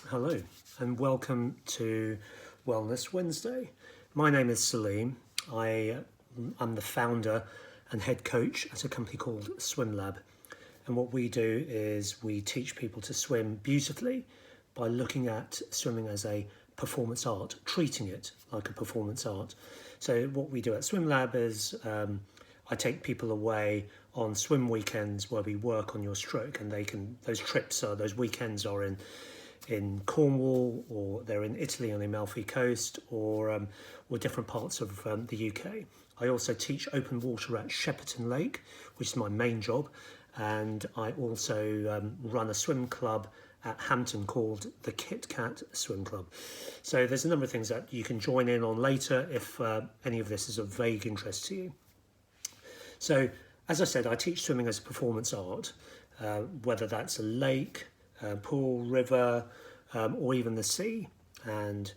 Hello and welcome to Wellness Wednesday. My name is Salim. I'm the founder and head coach at a company called SwimLab. And what we do is we teach people to swim beautifully by looking at swimming as a performance art, treating it like a performance art. So what we do at SwimLab is I take people away on swim weekends where we work on your stroke, and those weekends are in Cornwall, or they're in Italy on the Amalfi Coast, or different parts of the UK. I also teach open water at Shepperton Lake, which is my main job, and I also run a swim club at Hampton called the Kit Kat Swim Club. So there's a number of things that you can join in on later if any of this is of vague interest to you. So as I said, I teach swimming as a performance art, whether that's a lake, pool, river, or even the sea. And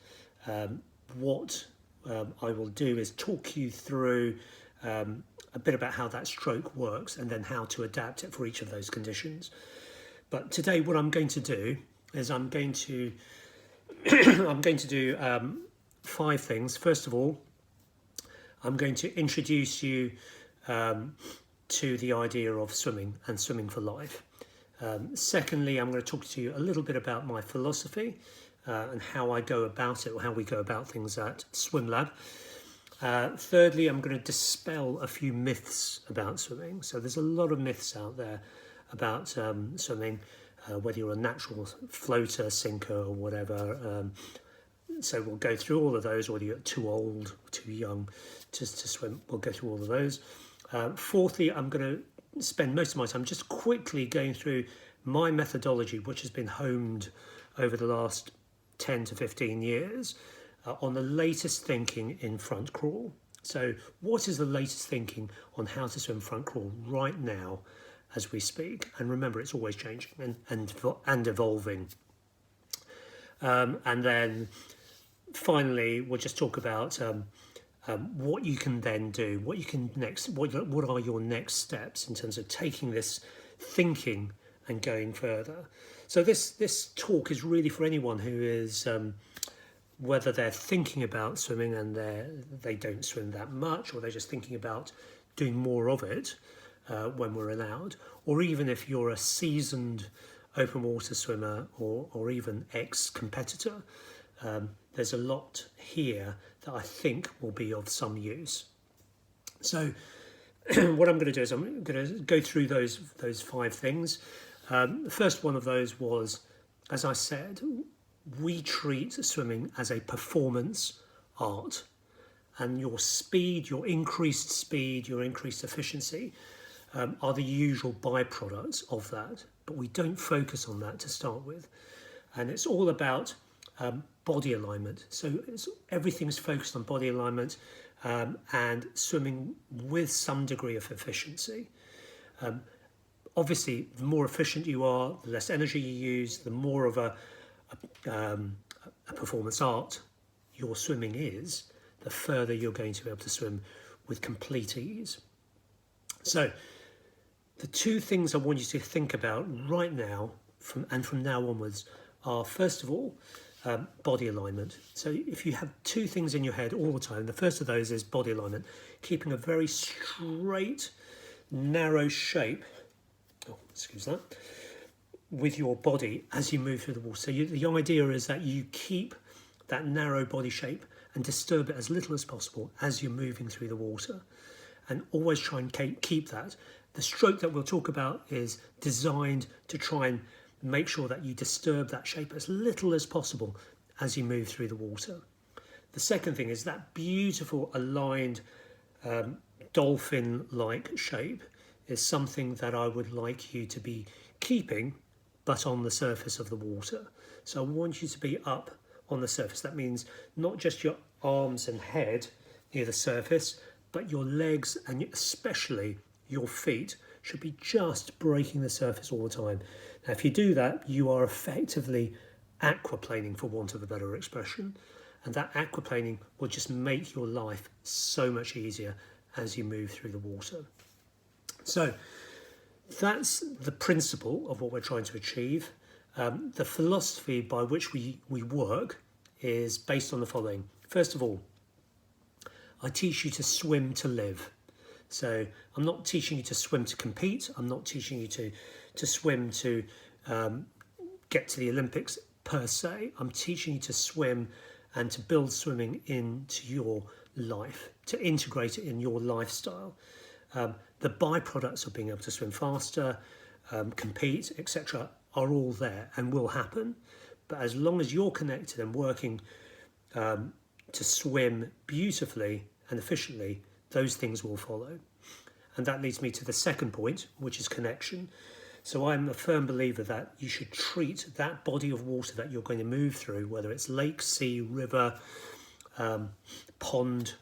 what I will do is talk you through a bit about how that stroke works and then how to adapt it for each of those conditions. But today what I'm going to do is I'm going to do 5 things. First of all, I'm going to introduce you to the idea of swimming and swimming for life. Secondly, I'm going to talk to you a little bit about my philosophy and how I go about it, or how we go about things at SwimLab. Thirdly, I'm going to dispel a few myths about swimming. So there's a lot of myths out there about swimming, whether you're a natural floater, sinker, or whatever. So we'll go through all of those, whether you're too old or too young to swim. We'll go through all of those. Fourthly, I'm going to spend most of my time just quickly going through my methodology, which has been honed over the last 10 to 15 years on the latest thinking in front crawl. So what is the latest thinking on how to swim front crawl right now as we speak? And remember, it's always changing and evolving. And then finally, we'll just talk about what you can then do, what are your next steps in terms of taking this thinking and going further. So this talk is really for anyone who is, whether they're thinking about swimming and they don't swim that much, or they're just thinking about doing more of it when we're allowed, or even if you're a seasoned open water swimmer or even ex-competitor. There's a lot here that I think will be of some use. So what I'm going to do is I'm going to go through those 5 things. The first one of those was, as I said, we treat swimming as a performance art, and your speed, your increased speed, your increased efficiency are the usual byproducts of that, but we don't focus on that to start with. And it's all about body alignment. So everything's focused on body alignment and swimming with some degree of efficiency. Obviously, the more efficient you are, the less energy you use, the more of a performance art your swimming is, the further you're going to be able to swim with complete ease. So the 2 things I want you to think about right now from now onwards are, first of all, body alignment. So if you have 2 things in your head all the time, the first of those is body alignment, keeping a very straight, narrow shape, with your body as you move through the water. So the idea is that you keep that narrow body shape and disturb it as little as possible as you're moving through the water, and always try and keep that. The stroke that we'll talk about is designed to try and make sure that you disturb that shape as little as possible as you move through the water. The second thing is that beautiful aligned dolphin-like shape is something that I would like you to be keeping, but on the surface of the water. So I want you to be up on the surface. That means not just your arms and head near the surface, but your legs and especially your feet should be just breaking the surface all the time. Now, if you do that, you are effectively aquaplaning, for want of a better expression, and that aquaplaning will just make your life so much easier as you move through the water. So that's the principle of what we're trying to achieve. The philosophy by which we work is based on the following. First of all, I teach you to swim to live. So I'm not teaching you to swim to compete. I'm not teaching you to swim to get to the Olympics per se. I'm teaching you to swim and to build swimming into your life, to integrate it in your lifestyle. The byproducts of being able to swim faster, compete, etc. are all there and will happen. But as long as you're connected and working to swim beautifully and efficiently, those things will follow. And that leads me to the second point, which is connection. So I'm a firm believer that you should treat that body of water that you're going to move through, whether it's lake, sea, river, pond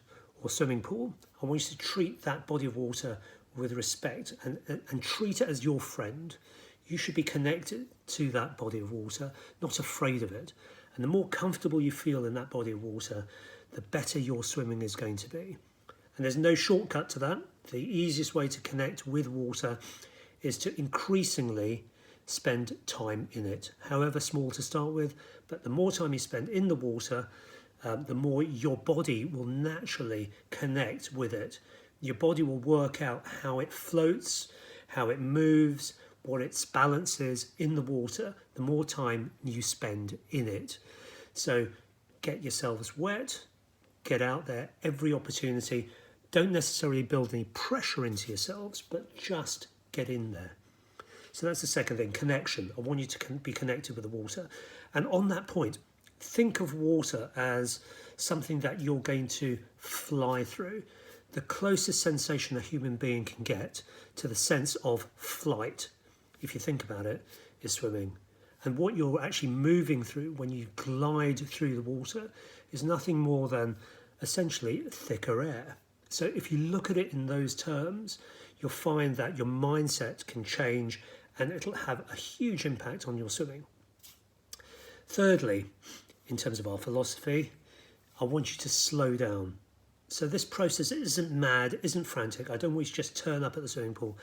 or swimming pool, I want you to treat that body of water with respect and treat it as your friend. You should be connected to that body of water, not afraid of it. And the more comfortable you feel in that body of water, the better your swimming is going to be. And there's no shortcut to that. The easiest way to connect with water is to increasingly spend time in it, however small to start with. But the more time you spend in the water, the more your body will naturally connect with it. Your body will work out how it floats, how it moves, what its balance is in the water, the more time you spend in it. So get yourselves wet, get out there every opportunity. Don't necessarily build any pressure into yourselves, but just get in there. So that's the second thing, connection. I want you to be connected with the water. And on that point, think of water as something that you're going to fly through. The closest sensation a human being can get to the sense of flight, if you think about it, is swimming. And what you're actually moving through when you glide through the water is nothing more than essentially thicker air. So if you look at it in those terms, you'll find that your mindset can change and it'll have a huge impact on your swimming. Thirdly, in terms of our philosophy, I want you to slow down. So this process isn't mad, isn't frantic. I don't want you to just turn up at the swimming pool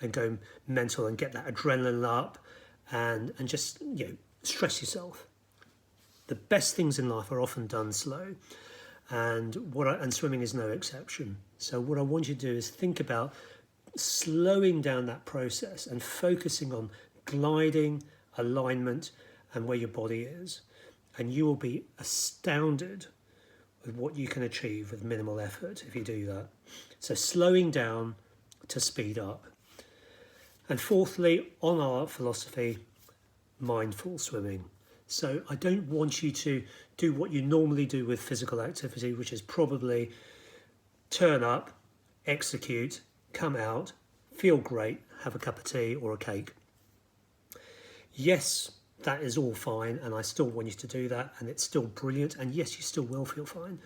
and go mental and get that adrenaline up and just stress yourself. The best things in life are often done slow, and swimming is no exception. So what I want you to do is think about slowing down that process and focusing on gliding, alignment, and where your body is. And you will be astounded with what you can achieve with minimal effort if you do that. So slowing down to speed up. And fourthly, on our philosophy, mindful swimming. So I don't want you to do what you normally do with physical activity, which is probably turn up, execute, come out, feel great, have a cup of tea or a cake. Yes, that is all fine, and I still want you to do that, and it's still brilliant, and yes, you still will feel fine.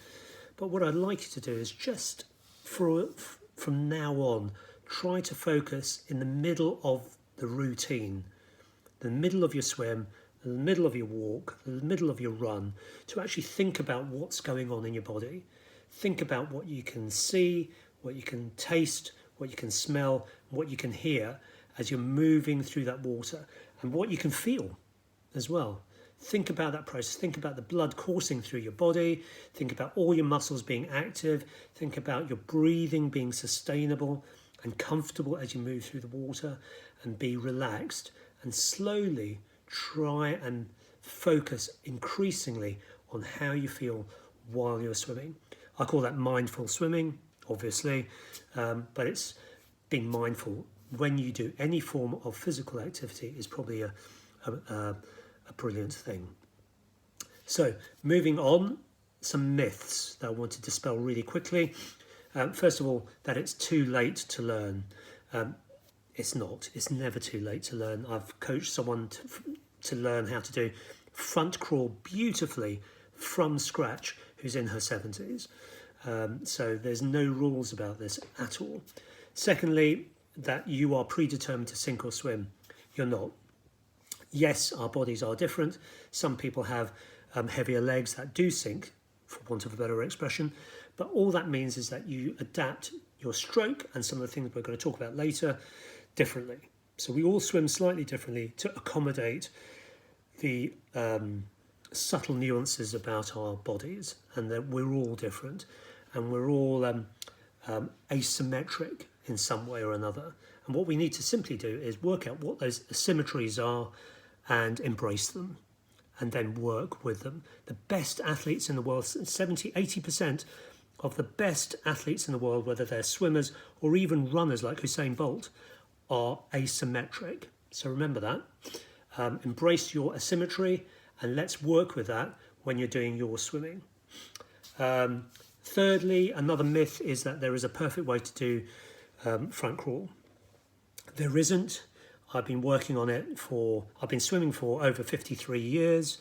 But what I'd like you to do is just from now on, try to focus in the middle of the routine, the middle of your swim, the middle of your walk, the middle of your run, to actually think about what's going on in your body. Think about what you can see, what you can taste, what you can smell, what you can hear as you're moving through that water, and what you can feel as well. Think about that process. Think about the blood coursing through your body. Think about all your muscles being active. Think about your breathing being sustainable and comfortable as you move through the water, and be relaxed, and slowly try and focus increasingly on how you feel while you're swimming. I call that mindful swimming, obviously, but it's being mindful when you do any form of physical activity is probably a brilliant thing. So moving on, some myths that I want to dispel really quickly. First of all, that it's too late to learn. It's not. It's never too late to learn. I've coached someone to learn how to do front crawl beautifully from scratch who's in her 70s. So there's no rules about this at all. Secondly, that you are predetermined to sink or swim. You're not. Yes, our bodies are different. Some people have heavier legs that do sink, for want of a better expression. But all that means is that you adapt your stroke and some of the things we're going to talk about later differently. So we all swim slightly differently to accommodate the subtle nuances about our bodies, and that we're all different, and we're all asymmetric in some way or another. And what we need to simply do is work out what those asymmetries are and embrace them, and then work with them. The best athletes in the world, 70–80% of the best athletes in the world, whether they're swimmers or even runners like Usain Bolt, are asymmetric. So remember that. Embrace your asymmetry, and let's work with that when you're doing your swimming. Thirdly, another myth is that there is a perfect way to do front crawl. There isn't. I've been working on it I've been swimming for over 54 years,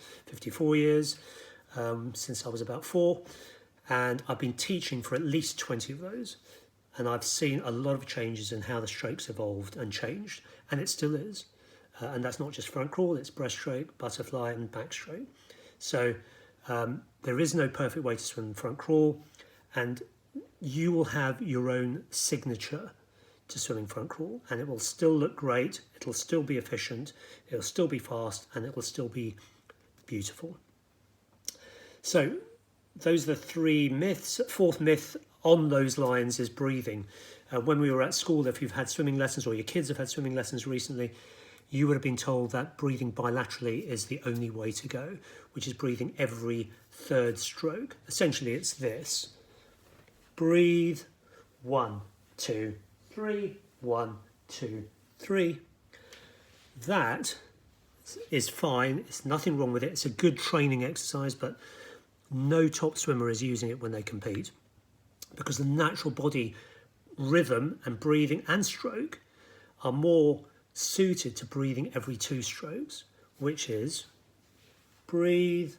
since I was about 4. And I've been teaching for at least 20 of those. And I've seen a lot of changes in how the strokes evolved and changed. And it still is. And that's not just front crawl, it's breaststroke, butterfly and backstroke. So there is no perfect way to swim front crawl. And you will have your own signature to swimming front crawl, and it will still look great, it'll still be efficient, it'll still be fast, and it will still be beautiful. So those are the 3 myths. 4th myth on those lines is breathing. When we were at school, if you've had swimming lessons or your kids have had swimming lessons recently, you would have been told that breathing bilaterally is the only way to go, which is breathing every 3rd stroke. Essentially it's this: breathe, 1, 2, 3, 1, 2, 3. That is fine. It's nothing wrong with it. It's a good training exercise, but no top swimmer is using it when they compete, because the natural body rhythm and breathing and stroke are more suited to breathing every 2 strokes, which is breathe,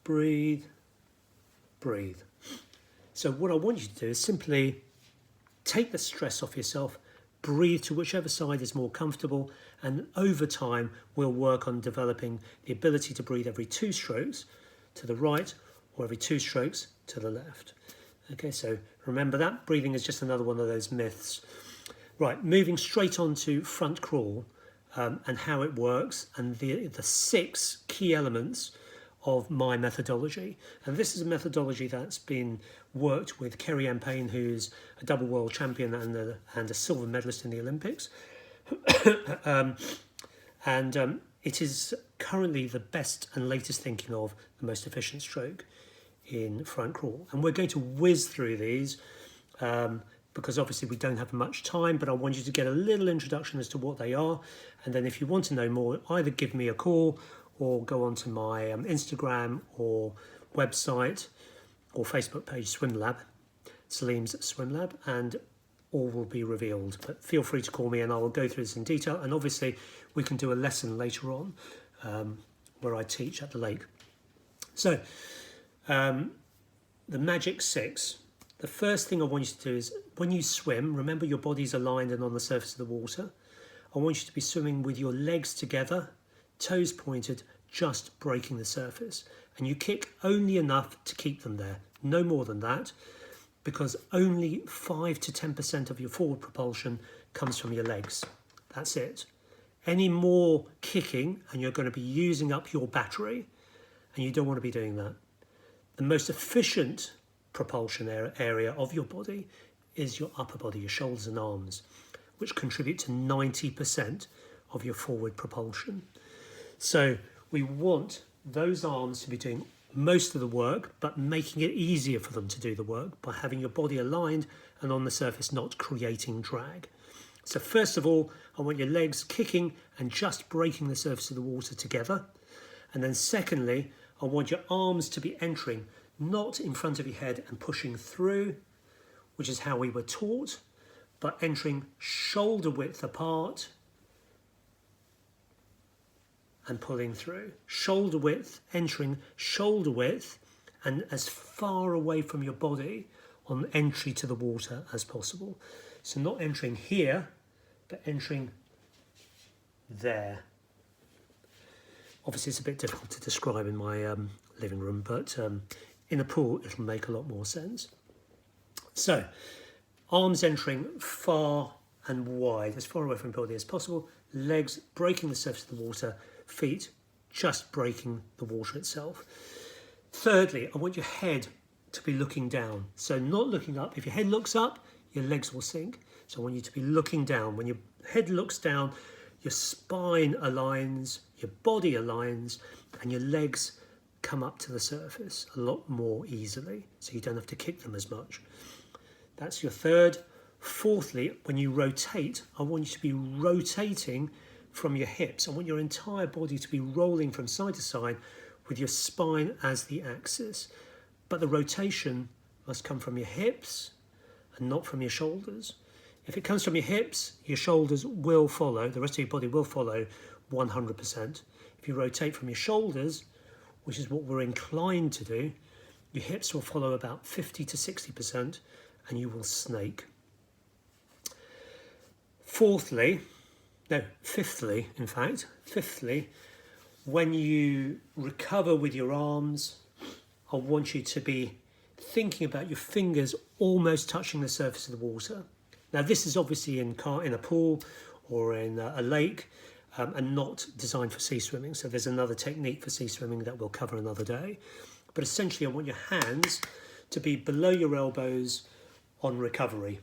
breathe, breathe. So what I want you to do is simply take the stress off yourself, breathe to whichever side is more comfortable, and over time we'll work on developing the ability to breathe every 2 strokes to the right or every 2 strokes to the left. Okay, so remember that. Breathing is just another one of those myths. Right, moving straight on to front crawl and how it works, and the 6 key elements of my methodology. And this is a methodology that's been worked with Kerry-Anne Payne, who's a double world champion and a silver medalist in the Olympics. It is currently the best and latest thinking of the most efficient stroke in front crawl. And we're going to whiz through these because obviously we don't have much time, but I want you to get a little introduction as to what they are. And then if you want to know more, either give me a call or go onto my Instagram or website or Facebook page, SwimLab, Salim's SwimLab, and all will be revealed. But feel free to call me and I will go through this in detail. And obviously we can do a lesson later on where I teach at the lake. So the magic 6. The first thing I want you to do is when you swim, remember your body's aligned and on the surface of the water. I want you to be swimming with your legs together, toes pointed, just breaking the surface. And you kick only enough to keep them there, no more than that, because only 5 to 10% of your forward propulsion comes from your legs. That's it. Any more kicking and you're going to be using up your battery, and you don't want to be doing that. The most efficient propulsion area of your body is your upper body, your shoulders and arms, which contribute to 90% of your forward propulsion. So we want those arms to be doing most of the work, but making it easier for them to do the work by having your body aligned and on the surface, not creating drag. So first of all, I want your legs kicking and just breaking the surface of the water together. And then secondly, I want your arms to be entering, not in front of your head and pushing through, which is how we were taught, but entering shoulder width apart and pulling through. Shoulder width, entering shoulder width, and as far away from your body on entry to the water as possible. So not entering here, but entering there. Obviously it's a bit difficult to describe in my living room, but in a pool it'll make a lot more sense. So arms entering far and wide, as far away from your body as possible, legs breaking the surface of the water, feet just breaking the water itself. Thirdly, I want your head to be looking down. So not looking up. If your head looks up, your legs will sink. So I want you to be looking down. When your head looks down, your spine aligns, your body aligns, and your legs come up to the surface a lot more easily. So you don't have to kick them as much. That's your third. Fourthly, when you rotate, I want you to be rotating from your hips. I want your entire body to be rolling from side to side with your spine as the axis. But the rotation must come from your hips and not from your shoulders. If it comes from your hips, your shoulders will follow, the rest of your body will follow 100%. If you rotate from your shoulders, which is what we're inclined to do, your hips will follow about 50 to 60% and you will snake. Fifthly, when you recover with your arms, I want you to be thinking about your fingers almost touching the surface of the water. Now this is obviously in a pool or in a lake and not designed for sea swimming. So there's another technique for sea swimming that we'll cover another day. But essentially I want your hands to be below your elbows on recovery.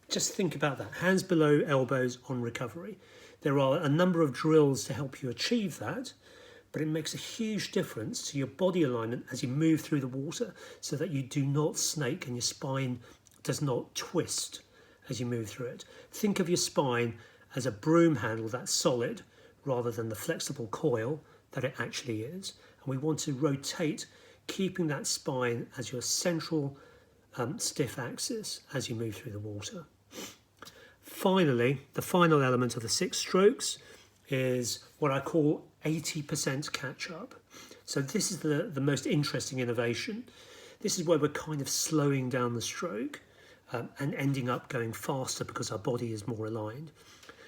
Just think about that, hands below elbows on recovery. There are a number of drills to help you achieve that, but it makes a huge difference to your body alignment as you move through the water so that you do not snake and your spine does not twist as you move through it. Think of your spine as a broom handle that's solid rather than the flexible coil that it actually is. And we want to rotate, keeping that spine as your central stiff axis as you move through the water. Finally, the final element of the 6 strokes is what I call 80% catch-up. So this is the most interesting innovation. This is where we're kind of slowing down the stroke and ending up going faster because our body is more aligned.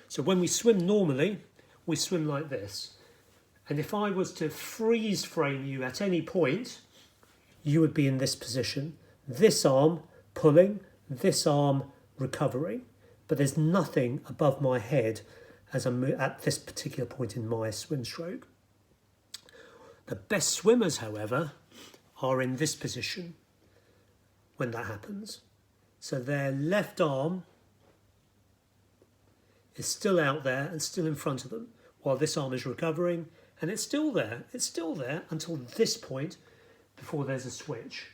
So when we swim normally, we swim like this. And if I was to freeze frame you at any point, you would be in this position. This arm pulling, this arm recovering. But there's nothing above my head as I'm at this particular point in my swim stroke. The best swimmers, however, are in this position when that happens. So their left arm is still out there and still in front of them, while this arm is recovering, and it's still there until this point before there's a switch.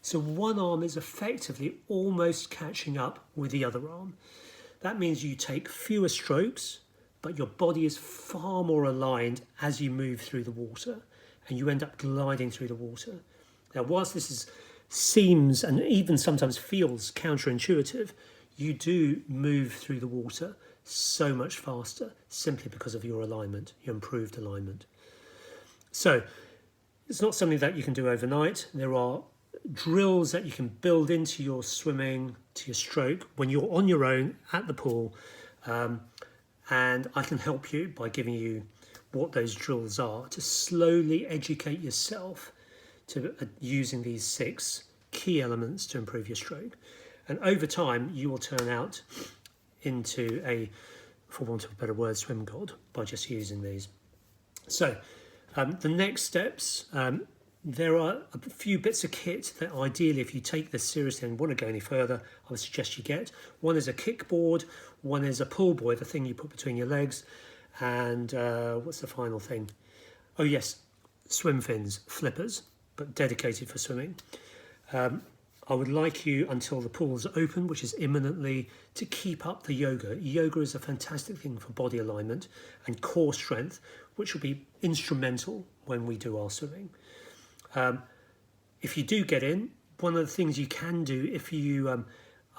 So one arm is effectively almost catching up with the other arm. That means you take fewer strokes, but your body is far more aligned as you move through the water, and you end up gliding through the water. Now, whilst this seems and even sometimes feels counterintuitive, you do move through the water so much faster simply because of your alignment, your improved alignment. So it's not something that you can do overnight. There are drills that you can build into your swimming, to your stroke, when you're on your own at the pool. And I can help you by giving you what those drills are to slowly educate yourself to using these 6 key elements to improve your stroke. And over time, you will turn out into a, for want of a better word, swim god by just using these. So the next steps, there are a few bits of kit that ideally, if you take this seriously and want to go any further, I would suggest you get. One is a kickboard, one is a pull buoy, the thing you put between your legs, and what's the final thing? Oh yes, swim fins, flippers, but dedicated for swimming. I would like you, until the pool's open, which is imminently, to keep up the yoga. Yoga is a fantastic thing for body alignment and core strength, which will be instrumental when we do our swimming. If you do get in, one of the things you can do if you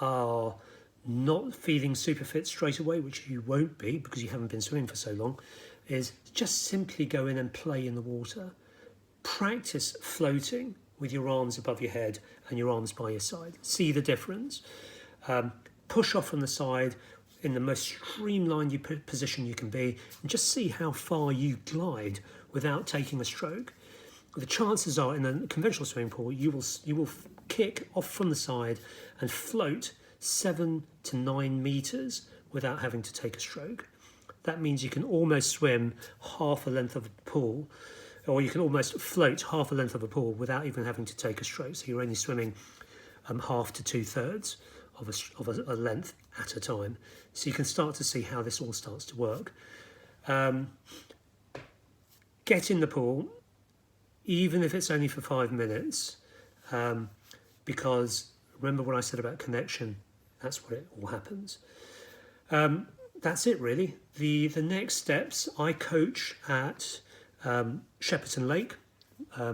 are not feeling super fit straight away, which you won't be because you haven't been swimming for so long, is just simply go in and play in the water. Practice floating with your arms above your head and your arms by your side. See the difference. Push off from the side in the most streamlined position you can be, and just see how far you glide without taking a stroke. The chances are in a conventional swimming pool, you will kick off from the side and float 7 to 9 meters without having to take a stroke. that means you can almost swim half the length of a pool, or you can almost float half the length of a pool without even having to take a stroke. So you're only swimming half to 2/3 of a length at a time. So you can start to see how this all starts to work. Get in the pool, even if it's only for 5 minutes, because remember what I said about connection, that's what it all happens. That's it really. The next steps, I coach at Shepperton Lake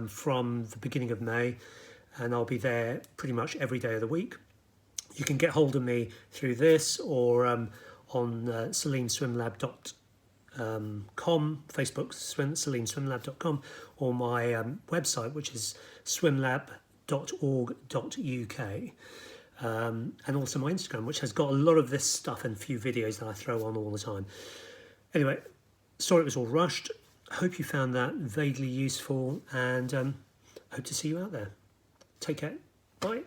from the beginning of May, and I'll be there pretty much every day of the week. You can get hold of me through this or on SwimLab.com, Facebook, SwimLab.com, or my website, which is swimlab.org.uk. And also my Instagram, which has got a lot of this stuff and a few videos that I throw on all the time. Anyway, sorry it was all rushed. Hope you found that vaguely useful, and hope to see you out there. Take care. Bye.